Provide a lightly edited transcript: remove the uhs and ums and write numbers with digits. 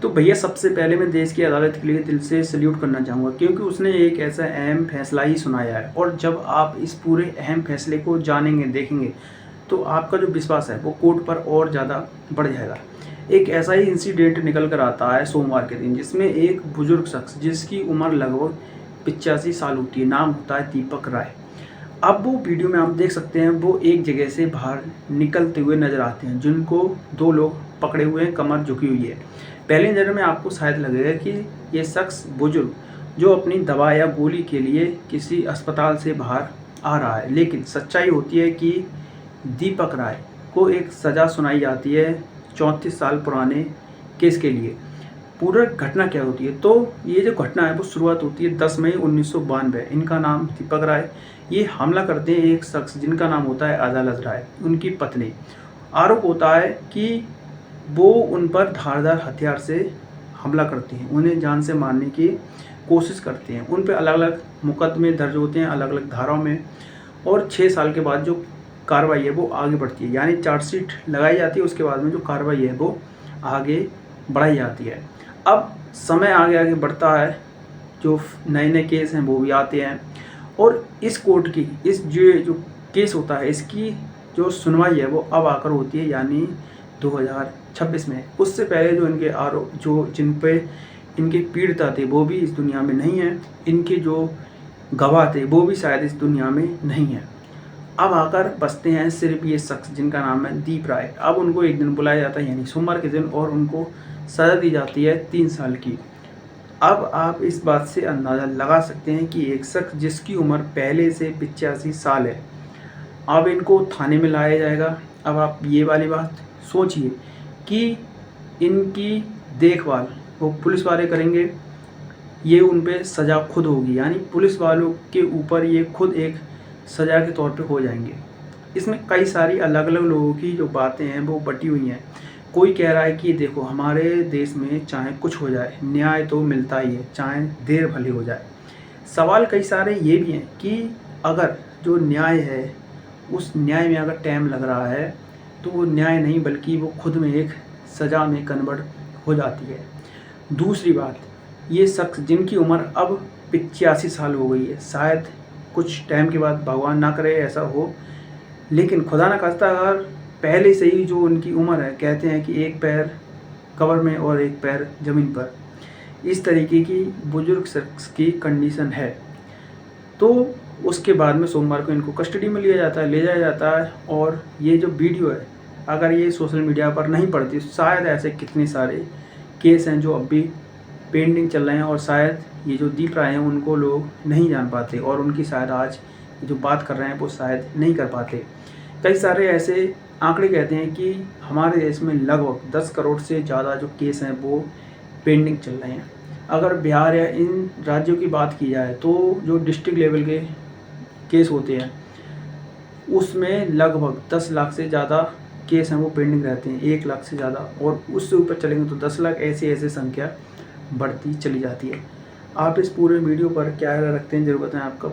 तो भैया सबसे पहले मैं देश की अदालत के लिए दिल से सल्यूट करना चाहूँगा, क्योंकि उसने एक ऐसा अहम फैसला ही सुनाया है। और जब आप इस पूरे अहम फैसले को जानेंगे, देखेंगे, तो आपका जो विश्वास है वो कोर्ट पर और ज़्यादा बढ़ जाएगा। एक ऐसा ही इंसिडेंट निकल कर आता है सोमवार के दिन, जिसमें एक बुजुर्ग शख्स जिसकी उम्र लगभग 85 साल होती है, नाम होता है दीपक राय। अब वो वीडियो में आप देख सकते हैं, वो एक जगह से बाहर निकलते हुए नज़र आते हैं, जिनको दो लोग पकड़े हुए हैं, कमर झुकी हुई है। पहली नज़र में आपको शायद लगेगा कि ये शख्स बुजुर्ग जो अपनी दवा या गोली के लिए किसी अस्पताल से बाहर आ रहा है, लेकिन सच्चाई होती है कि दीपक राय को एक सज़ा सुनाई जाती है 34 साल पुराने केस के लिए। पूरा घटना क्या होती है, तो ये जो घटना है वो शुरुआत होती है 10 मई 1992। इनका नाम दीपक राय, ये हमला करते हैं एक शख्स जिनका नाम होता है अदालत राय, उनकी पत्नी। आरोप होता है कि वो उन पर धारदार हथियार से हमला करते हैं, उन्हें जान से मारने की कोशिश करते हैं। उन पे अलग अलग मुकदमे दर्ज होते हैं, अलग अलग धाराओं में। और 6 साल के बाद जो कार्रवाई है वो आगे बढ़ती है, यानी चार्जशीट लगाई जाती है, उसके बाद में जो कार्रवाई है वो आगे बढ़ाई जाती है। अब समय आगे आगे बढ़ता है, जो नए नए केस हैं वो भी आते हैं, और इस कोर्ट की इस जो केस होता है इसकी जो सुनवाई है वो अब आकर होती है, यानी 2026 में। उससे पहले जो इनके आरोप, जो जिन पे इनके पीड़िता थे वो भी इस दुनिया में नहीं हैं, इनके जो गवाह थे वो भी शायद इस दुनिया में नहीं हैं। अब आकर बसते हैं सिर्फ ये शख्स जिनका नाम है दीप राय। अब उनको एक दिन बुलाया जाता है, यानी सोमवार के दिन, और उनको सज़ा दी जाती है 3 साल की। अब आप इस बात से अंदाज़ा लगा सकते हैं कि एक शख्स जिसकी उम्र पहले से 85 साल है, अब इनको थाने में लाया जाएगा। अब आप ये वाली बात सोचिए कि इनकी देखभाल वो पुलिस वाले करेंगे, ये उन पे सज़ा खुद होगी, यानी पुलिस वालों के ऊपर ये खुद एक सज़ा के तौर पे हो जाएंगे। इसमें कई सारी अलग अलग लोगों की जो बातें हैं वो बटी हुई हैं। कोई कह रहा है कि देखो, हमारे देश में चाहे कुछ हो जाए, न्याय तो मिलता ही है, चाहे देर भली हो जाए। सवाल कई सारे ये भी हैं कि अगर जो न्याय है, उस न्याय में अगर टाइम लग रहा है, तो वो न्याय नहीं बल्कि वो खुद में एक सज़ा में कन्वर्ट हो जाती है। दूसरी बात, ये शख्स जिनकी उम्र अब 85 साल हो गई है, शायद कुछ टाइम के बाद, भगवान ना करे ऐसा हो, लेकिन खुदा ना खास्ता अगर पहले से ही जो उनकी उम्र है, कहते हैं कि एक पैर कब्र में और एक पैर ज़मीन पर, इस तरीके की बुजुर्ग शख्स की कंडीशन है, तो उसके बाद में सोमवार को इनको कस्टडी में लिया जाता है, ले जाया जाता है। और ये जो वीडियो है, अगर ये सोशल मीडिया पर नहीं पड़ती, शायद ऐसे कितने सारे केस हैं जो अब भी पेंडिंग चल रहे हैं, और शायद ये जो दीप राय हैं उनको लोग नहीं जान पाते, और उनकी शायद आज जो बात कर रहे हैं वो शायद नहीं कर पाते। कई सारे ऐसे आंकड़े कहते हैं कि हमारे देश में लगभग 10 करोड़ से ज़्यादा जो केस हैं वो पेंडिंग चल रहे हैं। अगर बिहार या इन राज्यों की बात की जाए, तो जो डिस्ट्रिक्ट लेवल के केस होते हैं उसमें लगभग 10 लाख से ज़्यादा केस हैं वो पेंडिंग रहते हैं, 1 लाख से ज़्यादा, और उससे ऊपर चलेंगे तो 10 लाख, ऐसे ऐसे संख्या बढ़ती चली जाती है। आप इस पूरे वीडियो पर क्या राय रखते हैं ज़रूर बताएं। आपका